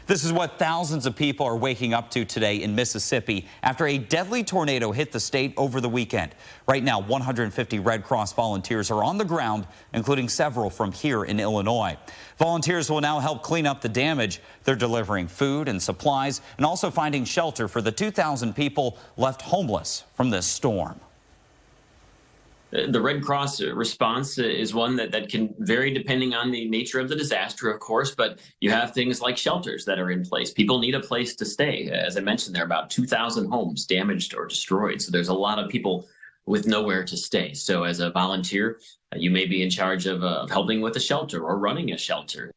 This is what thousands of people are waking up to today in Mississippi after a deadly tornado hit the state over the weekend. Right now, 150 Red Cross volunteers are on the ground, including several from here in Illinois. Volunteers will now help clean up the damage. They're delivering food and supplies and also finding shelter for the 2,000 people left homeless from this storm. The Red Cross response is one that can vary depending on the nature of the disaster, of course, but you have things like shelters that are in place. People need a place to stay. As I mentioned, there are about 2,000 homes damaged or destroyed. So there's a lot of people with nowhere to stay. So as a volunteer, you may be in charge of helping with a shelter or running a shelter.